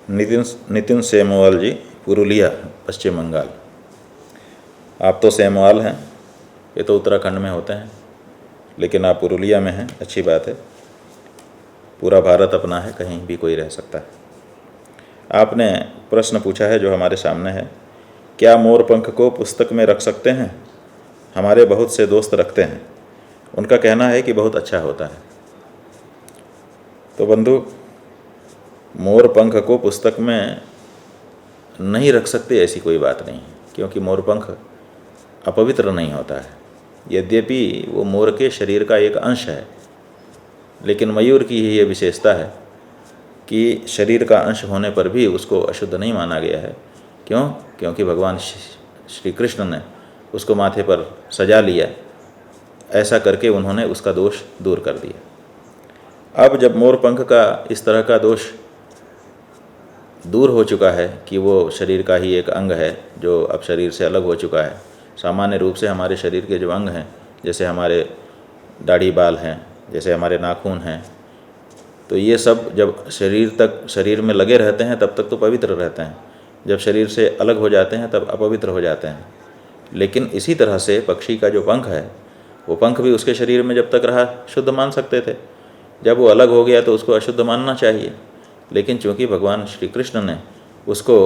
नितिन नितिन सेमवाल जी, पुरुलिया, पश्चिम बंगाल। आप तो सेमवाल हैं, ये तो उत्तराखंड में होते हैं, लेकिन आप पुरुलिया में हैं, अच्छी बात है। पूरा भारत अपना है, कहीं भी कोई रह सकता है। आपने प्रश्न पूछा है जो हमारे सामने है, क्या मोर पंख को पुस्तक में रख सकते हैं? हमारे बहुत से दोस्त रखते हैं, उनका कहना है कि बहुत अच्छा होता है। तो बंधु, मोर पंख को पुस्तक में नहीं रख सकते ऐसी कोई बात नहीं है, क्योंकि मोर पंख अपवित्र नहीं होता है। यद्यपि वो मोर के शरीर का एक अंश है, लेकिन मयूर की ही ये विशेषता है कि शरीर का अंश होने पर भी उसको अशुद्ध नहीं माना गया है। क्यों? क्योंकि भगवान श्री कृष्ण ने उसको माथे पर सजा लिया, ऐसा करके उन्होंने उसका दोष दूर कर दिया। अब जब मोर पंख का इस तरह का दोष दूर हो चुका है कि वो शरीर का ही एक अंग है जो अब शरीर से अलग हो चुका है, सामान्य रूप से हमारे शरीर के जो अंग हैं, जैसे हमारे दाढ़ी बाल हैं, जैसे हमारे नाखून हैं, तो ये सब जब शरीर में लगे रहते हैं तब तक तो पवित्र रहते हैं, जब शरीर से अलग हो जाते हैं तब अपवित्र हो जाते हैं। लेकिन इसी तरह से पक्षी का जो पंख है, वो पंख भी उसके शरीर में जब तक रहा शुद्ध मान सकते थे, जब वो अलग हो गया तो उसको अशुद्ध मानना चाहिए। लेकिन चूँकि भगवान श्री कृष्ण ने उसको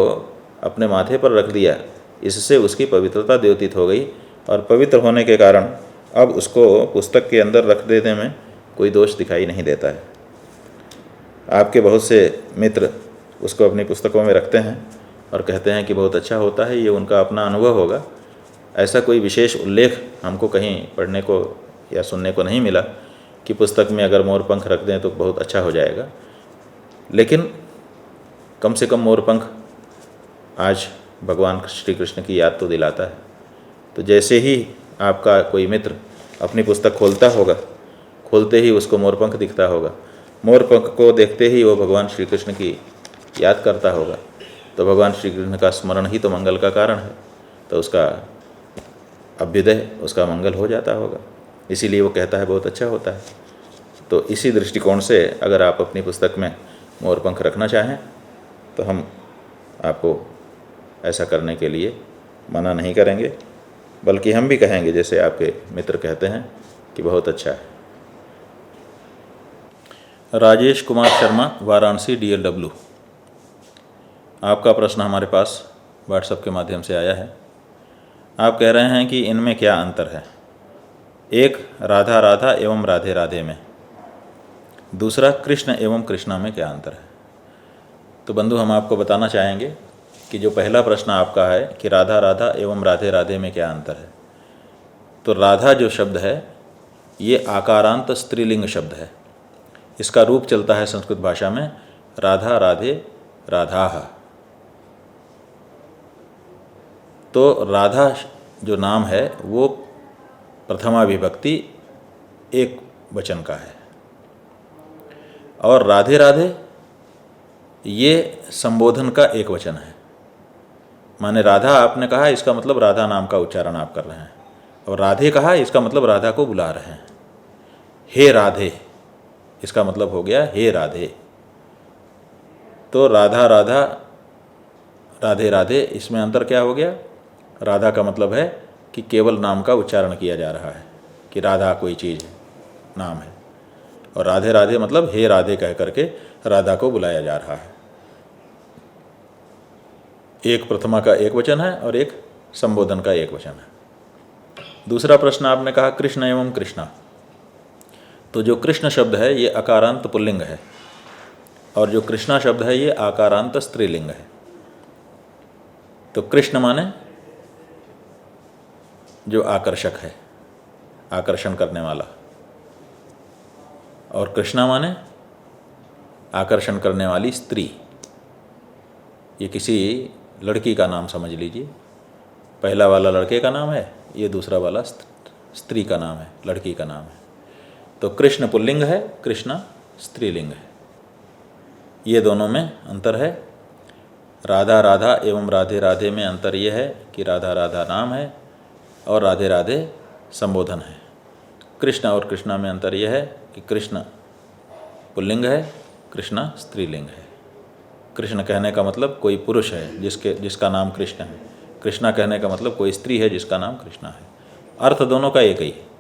अपने माथे पर रख दिया, इससे उसकी पवित्रता द्योतित हो गई, और पवित्र होने के कारण अब उसको पुस्तक के अंदर रख देने में कोई दोष दिखाई नहीं देता है। आपके बहुत से मित्र उसको अपनी पुस्तकों में रखते हैं और कहते हैं कि बहुत अच्छा होता है, ये उनका अपना अनुभव होगा। ऐसा कोई विशेष उल्लेख हमको कहीं पढ़ने को या सुनने को नहीं मिला कि पुस्तक में अगर मोर पंख रख दें तो बहुत अच्छा हो जाएगा। लेकिन कम से कम मोर पंख आज भगवान श्री कृष्ण की याद तो दिलाता है। तो जैसे ही आपका कोई मित्र अपनी पुस्तक खोलता होगा, खोलते ही उसको मोर पंख दिखता होगा, मोर पंख को देखते ही वो भगवान श्री कृष्ण की याद करता होगा, तो भगवान श्री कृष्ण का स्मरण ही तो मंगल का कारण है, तो उसका अभ्युदय, उसका मंगल हो जाता होगा। इसीलिए वो कहता है बहुत अच्छा होता है। तो इसी दृष्टिकोण से अगर आप अपनी पुस्तक में मोर पंख रखना चाहें तो हम आपको ऐसा करने के लिए मना नहीं करेंगे, बल्कि हम भी कहेंगे जैसे आपके मित्र कहते हैं कि बहुत अच्छा है। राजेश कुमार शर्मा, वाराणसी, DLW। आपका प्रश्न हमारे पास व्हाट्सएप के माध्यम से आया है। आप कह रहे हैं कि इनमें क्या अंतर है? एक, राधा राधा एवं राधे राधे में। दूसरा, कृष्ण एवं कृष्णा में क्या अंतर है? तो बंधु, हम आपको बताना चाहेंगे कि जो पहला प्रश्न आपका है कि राधा राधा एवं राधे राधे में क्या अंतर है, तो राधा जो शब्द है ये आकारांत स्त्रीलिंग शब्द है। इसका रूप चलता है संस्कृत भाषा में राधा राधे राधाः। तो राधा जो नाम है वो प्रथमा विभक्ति एक वचन का है, और राधे राधे ये संबोधन का एक वचन है। माने राधा आपने कहा, इसका मतलब राधा नाम का उच्चारण आप कर रहे हैं, और राधे कहा, इसका मतलब राधा को बुला रहे हैं। हे राधे, इसका मतलब हो गया हे राधे। तो राधा राधा राधे राधे, इसमें अंतर क्या हो गया? राधा का मतलब है कि केवल नाम का उच्चारण किया जा रहा है कि राधा कोई चीज़ है, नाम है, और राधे राधे मतलब हे राधे कह करके राधा को बुलाया जा रहा है। एक प्रथमा का एक वचन है और एक संबोधन का एक वचन है। दूसरा प्रश्न आपने कहा कृष्ण एवं कृष्णा। तो जो कृष्ण शब्द है ये अकारांत पुल्लिंग है, और जो कृष्णा शब्द है ये आकारांत स्त्रीलिंग है। तो कृष्ण माने जो आकर्षक है, आकर्षण करने वाला, और कृष्णा माने आकर्षण करने वाली स्त्री। ये किसी लड़की का नाम समझ लीजिए। पहला वाला लड़के का नाम है, ये दूसरा वाला स्त्री का नाम है, लड़की का नाम है। तो कृष्ण पुल्लिंग है, कृष्णा स्त्रीलिंग है। ये दोनों में अंतर है। राधा राधा एवं राधे राधे में अंतर ये है कि राधा राधा नाम है और राधे राधे संबोधन है। कृष्ण और कृष्णा में अंतर यह है कि कृष्ण पुल्लिंग है, कृष्णा स्त्रीलिंग है। कृष्ण कहने का मतलब कोई पुरुष है जिसका नाम कृष्ण है, कृष्णा कहने का मतलब कोई स्त्री है जिसका नाम कृष्णा है। अर्थ दोनों का एक ही है।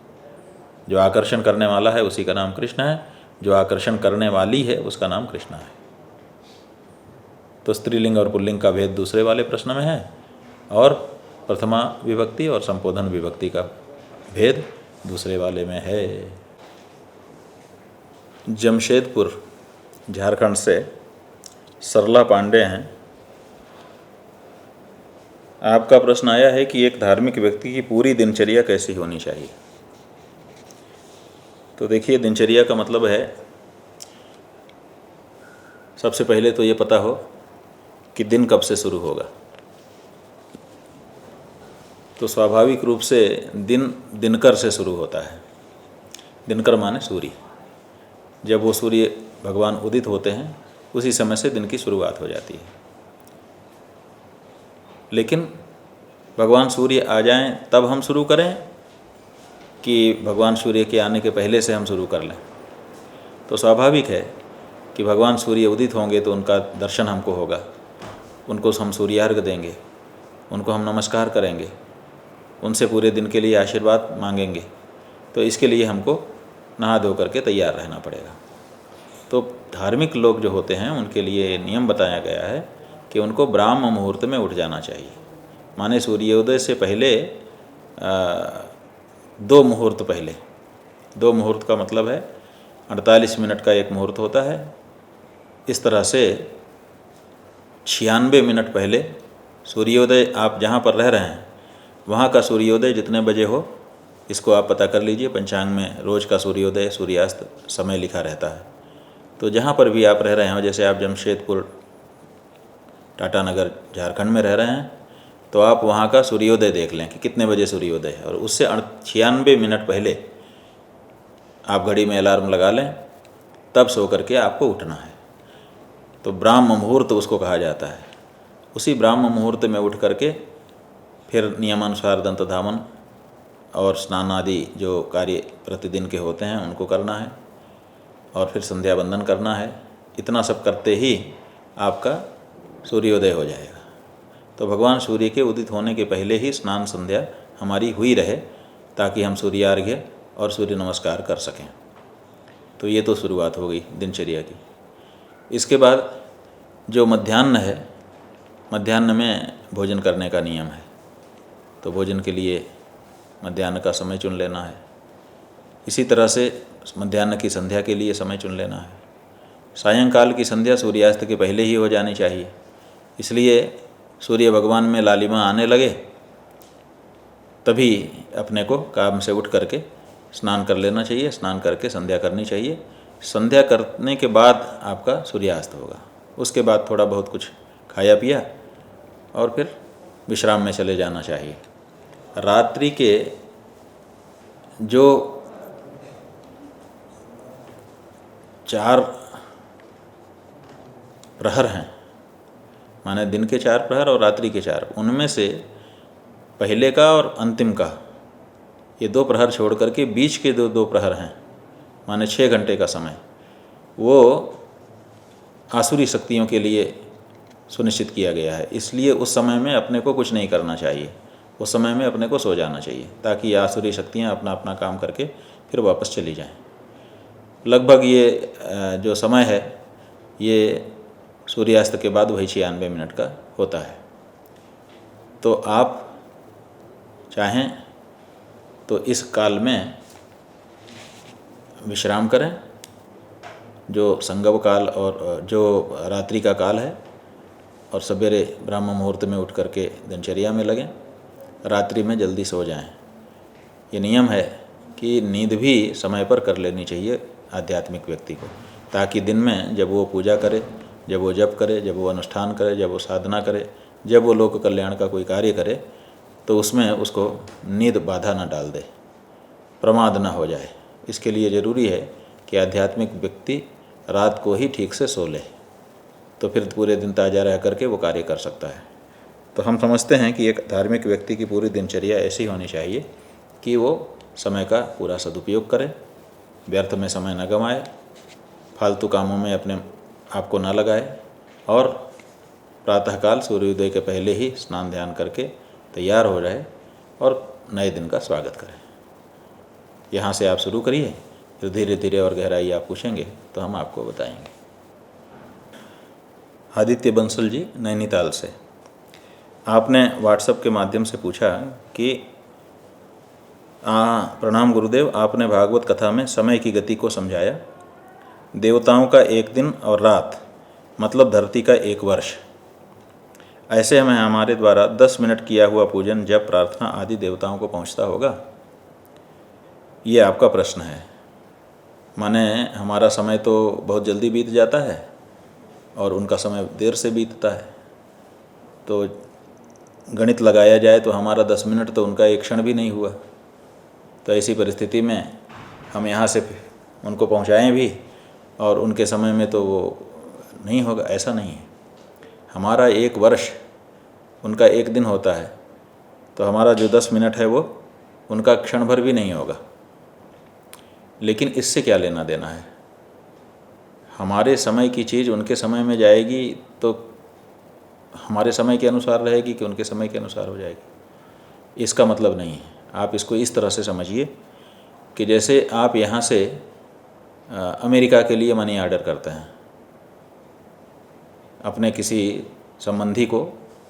जो आकर्षण करने वाला है उसी का नाम कृष्ण है, जो आकर्षण करने वाली है उसका नाम कृष्णा है। तो स्त्रीलिंग और पुल्लिंग का भेद दूसरे वाले प्रश्न में है, और प्रथमा विभक्ति और संबोधन विभक्ति का भेद दूसरे वाले में है। जमशेदपुर झारखंड से सरला पांडे हैं। आपका प्रश्न आया है कि एक धार्मिक व्यक्ति की पूरी दिनचर्या कैसी होनी चाहिए। तो देखिए, दिनचर्या का मतलब है, सबसे पहले तो ये पता हो कि दिन कब से शुरू होगा। तो स्वाभाविक रूप से दिन दिनकर से शुरू होता है। दिनकर माने सूर्य। जब वो सूर्य भगवान उदित होते हैं उसी समय से दिन की शुरुआत हो जाती है। लेकिन भगवान सूर्य आ जाएं तब हम शुरू करें कि भगवान सूर्य के आने के पहले से हम शुरू कर लें। तो स्वाभाविक है कि भगवान सूर्य उदित होंगे तो उनका दर्शन हमको होगा, उनको हम सूर्यार्घ्य देंगे, उनको हम नमस्कार करेंगे, उनसे पूरे दिन के लिए आशीर्वाद मांगेंगे। तो इसके लिए हमको नहा धो करके तैयार रहना पड़ेगा। तो धार्मिक लोग जो होते हैं उनके लिए नियम बताया गया है कि उनको ब्राह्म मुहूर्त में उठ जाना चाहिए। माने सूर्योदय से पहले 2 मुहूर्त पहले। 2 मुहूर्त का मतलब है 48 मिनट का एक मुहूर्त होता है। इस तरह से 96 मिनट पहले सूर्योदय, आप जहाँ पर रह रहे हैं वहाँ का सूर्योदय जितने बजे हो इसको आप पता कर लीजिए। पंचांग में रोज़ का सूर्योदय सूर्यास्त समय लिखा रहता है। तो जहाँ पर भी आप रह रहे हो, जैसे आप जमशेदपुर टाटानगर झारखंड में रह रहे हैं, तो आप वहाँ का सूर्योदय देख लें कि कितने बजे सूर्योदय है, और उससे 96 मिनट पहले आप घड़ी में अलार्म लगा लें, तब सो करके आपको उठना है। तो ब्राह्म मुहूर्त उसको कहा जाता है। उसी ब्राह्म मुहूर्त में उठ करके फिर नियमानुसार दंत धावन और स्नान आदि जो कार्य प्रतिदिन के होते हैं उनको करना है, और फिर संध्या वंदन करना है। इतना सब करते ही आपका सूर्योदय हो जाएगा। तो भगवान सूर्य के उदित होने के पहले ही स्नान संध्या हमारी हुई रहे, ताकि हम सूर्यार्घ्य और सूर्य नमस्कार कर सकें। तो ये तो शुरुआत हो गई दिनचर्या की। इसके बाद जो मध्याह्न है, मध्याह्न में भोजन करने का नियम है। तो भोजन के लिए मध्याह्न का समय चुन लेना है। इसी तरह से मध्याह्न की संध्या के लिए समय चुन लेना है। सायंकाल की संध्या सूर्यास्त के पहले ही हो जानी चाहिए। इसलिए सूर्य भगवान में लालिमा आने लगे तभी अपने को काम से उठ करके स्नान कर लेना चाहिए। स्नान करके संध्या करनी चाहिए। संध्या करने के बाद आपका सूर्यास्त होगा। उसके बाद थोड़ा बहुत कुछ खाया पिया और फिर विश्राम में चले जाना चाहिए। रात्रि के जो 4 प्रहर हैं, माने दिन के 4 प्रहर और रात्रि के 4, उनमें से पहले का और अंतिम का ये 2 प्रहर छोड़ करके बीच के 2 प्रहर हैं, माने 6 घंटे का समय, वो आसुरी शक्तियों के लिए सुनिश्चित किया गया है। इसलिए उस समय में अपने को कुछ नहीं करना चाहिए। उस समय में अपने को सो जाना चाहिए, ताकि आसुरी शक्तियाँ अपना अपना काम करके फिर वापस चली जाएं। लगभग ये जो समय है ये सूर्यास्त के बाद वही 96 मिनट का होता है। तो आप चाहें तो इस काल में विश्राम करें, जो संगम काल और जो रात्रि का काल है, और सवेरे ब्रह्म मुहूर्त में उठ करके दिनचर्या में लगें। रात्रि में जल्दी सो जाएं। ये नियम है कि नींद भी समय पर कर लेनी चाहिए आध्यात्मिक व्यक्ति को, ताकि दिन में जब वो पूजा करे, जब वो जप करे, जब वो अनुष्ठान करे, जब वो साधना करे, जब वो लोक कल्याण का कोई कार्य करे, तो उसमें उसको नींद बाधा न डाल दे, प्रमाद न हो जाए। इसके लिए ज़रूरी है कि आध्यात्मिक व्यक्ति रात को ही ठीक से सो ले, तो फिर पूरे दिन ताज़ा रह करके वो कार्य कर सकता है। तो हम समझते हैं कि एक धार्मिक व्यक्ति की पूरी दिनचर्या ऐसी होनी चाहिए कि वो समय का पूरा सदुपयोग करे, व्यर्थ में समय न गंवाए, फालतू कामों में अपने आप को न लगाए, और प्रातःकाल सूर्योदय के पहले ही स्नान ध्यान करके तैयार हो जाए और नए दिन का स्वागत करें। यहाँ से आप शुरू करिए, फिर धीरे धीरे और गहराई आप पूछेंगे तो हम आपको बताएंगे। आदित्य बंसल जी नैनीताल से, आपने व्हाट्सएप के माध्यम से पूछा कि प्रणाम गुरुदेव, आपने भागवत कथा में समय की गति को समझाया। देवताओं का एक दिन और रात मतलब धरती का एक वर्ष। ऐसे में हमारे द्वारा 10 मिनट किया हुआ पूजन, जब प्रार्थना आदि देवताओं को पहुंचता होगा? ये आपका प्रश्न है। माने हमारा समय तो बहुत जल्दी बीत जाता है और उनका समय देर से बीतता है। तो गणित लगाया जाए तो हमारा 10 मिनट तो उनका एक क्षण भी नहीं हुआ। तो ऐसी परिस्थिति में हम यहाँ से उनको पहुँचाएँ भी और उनके समय में तो वो नहीं होगा, ऐसा नहीं है। हमारा एक वर्ष उनका एक दिन होता है, तो हमारा जो 10 मिनट है वो उनका क्षण भर भी नहीं होगा। लेकिन इससे क्या लेना देना है? हमारे समय की चीज़ उनके समय में जाएगी तो हमारे समय के अनुसार रहेगी कि उनके समय के अनुसार हो जाएगी, इसका मतलब नहीं है। आप इसको इस तरह से समझिए कि जैसे आप यहाँ से अमेरिका के लिए मनी ऑर्डर करते हैं, अपने किसी संबंधी को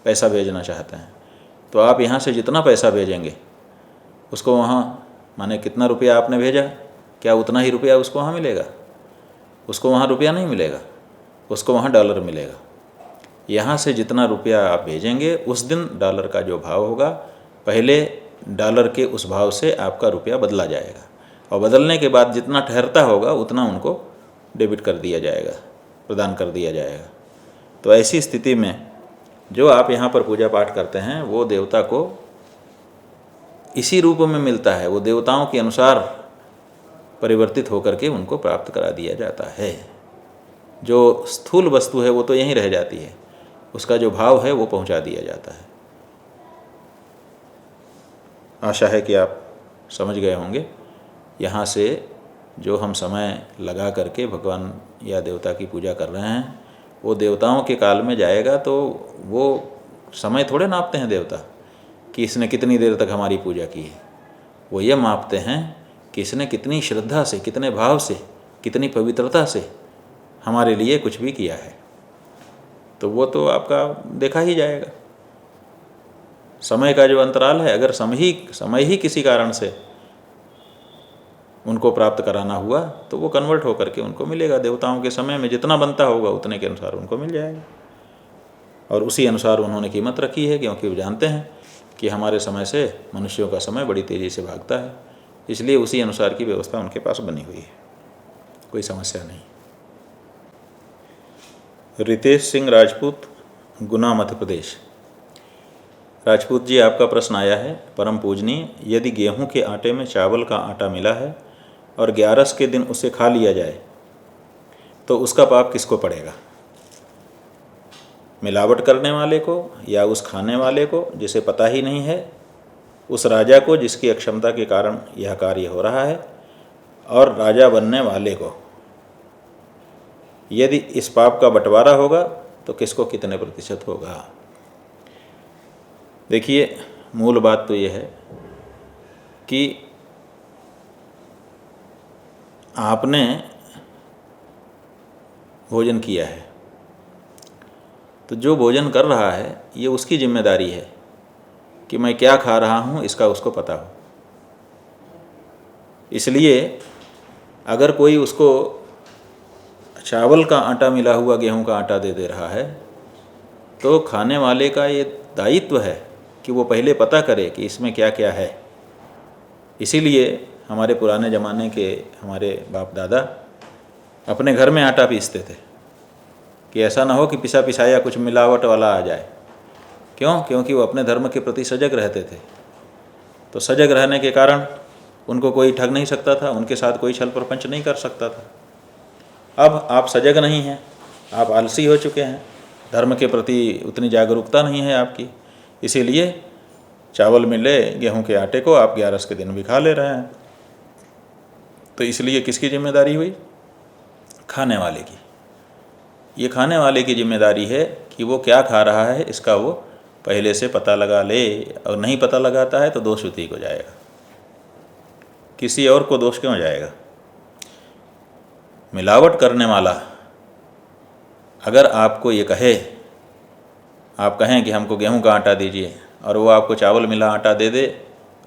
पैसा भेजना चाहते हैं, तो आप यहाँ से जितना पैसा भेजेंगे उसको वहाँ, माने कितना रुपया आपने भेजा, क्या उतना ही रुपया उसको वहाँ मिलेगा? उसको वहाँ रुपया नहीं मिलेगा, उसको वहाँ डॉलर मिलेगा। यहाँ से जितना रुपया आप भेजेंगे उस दिन डॉलर का जो भाव होगा, पहले डॉलर के उस भाव से आपका रुपया बदला जाएगा और बदलने के बाद जितना ठहरता होगा उतना उनको डेबिट कर दिया जाएगा, प्रदान कर दिया जाएगा। तो ऐसी स्थिति में जो आप यहाँ पर पूजा पाठ करते हैं वो देवता को इसी रूप में मिलता है, वो देवताओं के अनुसार परिवर्तित होकर के उनको प्राप्त करा दिया जाता है। जो स्थूल वस्तु है वो तो यहीं रह जाती है, उसका जो भाव है वो पहुँचा दिया जाता है। आशा है कि आप समझ गए होंगे। यहाँ से जो हम समय लगा करके भगवान या देवता की पूजा कर रहे हैं वो देवताओं के काल में जाएगा, तो वो समय थोड़े नापते हैं देवता कि इसने कितनी देर तक हमारी पूजा की है। वो ये मापते हैं कि इसने कितनी श्रद्धा से, कितने भाव से, कितनी पवित्रता से हमारे लिए कुछ भी किया है। तो वो तो आपका देखा ही जाएगा। समय का जो अंतराल है, अगर समय ही किसी कारण से उनको प्राप्त कराना हुआ तो वो कन्वर्ट होकर के उनको मिलेगा। देवताओं के समय में जितना बनता होगा उतने के अनुसार उनको मिल जाएगा और उसी अनुसार उन्होंने कीमत रखी है, क्योंकि वो जानते हैं कि हमारे समय से मनुष्यों का समय बड़ी तेज़ी से भागता है, इसलिए उसी अनुसार की व्यवस्था उनके पास बनी हुई है, कोई समस्या नहीं। रितेश सिंह राजपूत, गुना, मध्य प्रदेश। राजपूत जी, आपका प्रश्न आया है, परम पूजनीय, यदि गेहूं के आटे में चावल का आटा मिला है और 11 के दिन उसे खा लिया जाए तो उसका पाप किसको पड़ेगा? मिलावट करने वाले को या उस खाने वाले को जिसे पता ही नहीं है, उस राजा को जिसकी अक्षमता के कारण यह कार्य हो रहा है, और राजा बनने वाले को? यदि इस पाप का बंटवारा होगा तो किसको कितने प्रतिशत होगा? देखिए, मूल बात तो यह है कि आपने भोजन किया है, तो जो भोजन कर रहा है ये उसकी जिम्मेदारी है कि मैं क्या खा रहा हूँ इसका उसको पता हो। इसलिए अगर कोई उसको चावल का आटा मिला हुआ गेहूं का आटा दे रहा है तो खाने वाले का ये दायित्व है कि वो पहले पता करे कि इसमें क्या क्या है। इसीलिए हमारे पुराने ज़माने के हमारे बाप दादा अपने घर में आटा पीसते थे कि ऐसा ना हो कि पिसा पिसाया कुछ मिलावट वाला आ जाए। क्यों? क्योंकि वो अपने धर्म के प्रति सजग रहते थे। तो सजग रहने के कारण उनको कोई ठग नहीं सकता था, उनके साथ कोई छल प्रपंच नहीं कर सकता था। अब आप सजग नहीं हैं, आप आलसी हो चुके हैं, धर्म के प्रति उतनी जागरूकता नहीं है आपकी, इसीलिए चावल मिले गेहूं के आटे को आप 11 के दिन भी खा ले रहे हैं। तो इसलिए किसकी जिम्मेदारी हुई? खाने वाले की। ये खाने वाले की जिम्मेदारी है कि वो क्या खा रहा है इसका वो पहले से पता लगा ले, और नहीं पता लगाता है तो दोष उसी को जाएगा, किसी और को दोष क्यों जाएगा। मिलावट करने वाला अगर आपको ये कहे, आप कहें कि हमको गेहूं का आटा दीजिए, और वो आपको चावल मिला आटा दे दे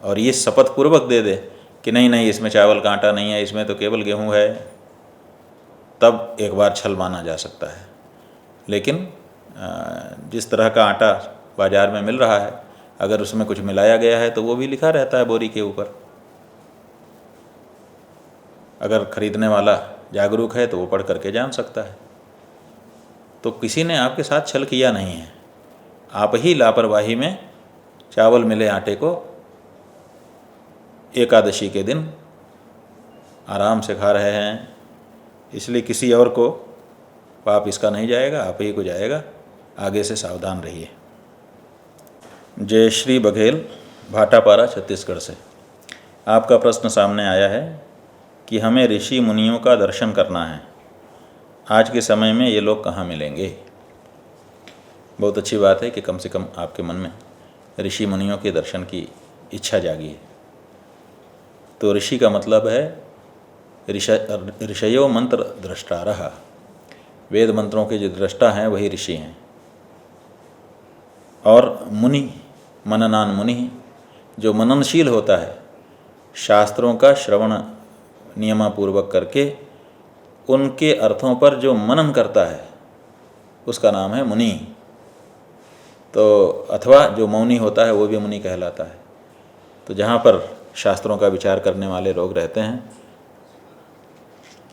और ये शपथ पूर्वक दे दे कि नहीं नहीं इसमें चावल का आटा नहीं है, इसमें तो केवल गेहूं है, तब एक बार छल माना जा सकता है। लेकिन जिस तरह का आटा बाज़ार में मिल रहा है, अगर उसमें कुछ मिलाया गया है तो वो भी लिखा रहता है बोरी के ऊपर। अगर ख़रीदने वाला जागरूक है तो वो पढ़ करके जान सकता है। तो किसी ने आपके साथ छल किया नहीं है, आप ही लापरवाही में चावल मिले आटे को एकादशी के दिन आराम से खा रहे हैं, इसलिए किसी और को पाप इसका नहीं जाएगा, आप ही को जाएगा। आगे से सावधान रहिए। जयश्री बघेल, भाटापारा, छत्तीसगढ़ से आपका प्रश्न सामने आया है कि हमें ऋषि मुनियों का दर्शन करना है, आज के समय में ये लोग कहाँ मिलेंगे। बहुत अच्छी बात है कि कम से कम आपके मन में ऋषि मुनियों के दर्शन की इच्छा जागी है। तो ऋषि का मतलब है ऋषयो मंत्र द्रष्टारः, वेद मंत्रों के जो दृष्टा हैं वही ऋषि हैं। और मुनि, मननान मुनि, जो मननशील होता है, शास्त्रों का श्रवण नियमापूर्वक करके उनके अर्थों पर जो मनन करता है उसका नाम है मुनि। तो अथवा जो मौनी होता है वो भी मुनि कहलाता है। तो जहाँ पर शास्त्रों का विचार करने वाले लोग रहते हैं,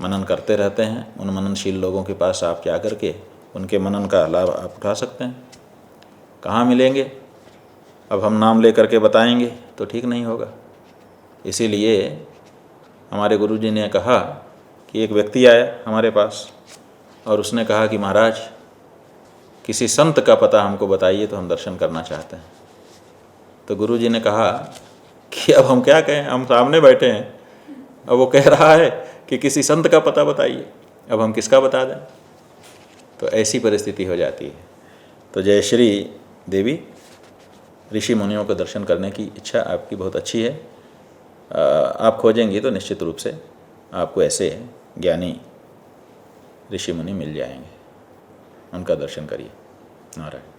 मनन करते रहते हैं, उन मननशील लोगों के पास आप जा कर के उनके मनन का लाभ आप उठा सकते हैं। कहाँ मिलेंगे अब हम नाम ले करके बताएंगे तो ठीक नहीं होगा। इसीलिए हमारे गुरुजी ने कहा कि एक व्यक्ति आया हमारे पास और उसने कहा कि महाराज किसी संत का पता हमको बताइए, तो हम दर्शन करना चाहते हैं। तो गुरुजी ने कहा कि अब हम क्या कहें, हम सामने बैठे हैं, अब वो कह रहा है कि किसी संत का पता बताइए, अब हम किसका बता दें। तो ऐसी परिस्थिति हो जाती है। तो जयश्री देवी, ऋषि मुनियों के दर्शन करने की इच्छा आपकी बहुत अच्छी है। आप खोजेंगी तो निश्चित रूप से आपको ऐसे ज्ञानी ऋषि मुनि मिल जाएंगे, उनका दर्शन करिए। नारायण।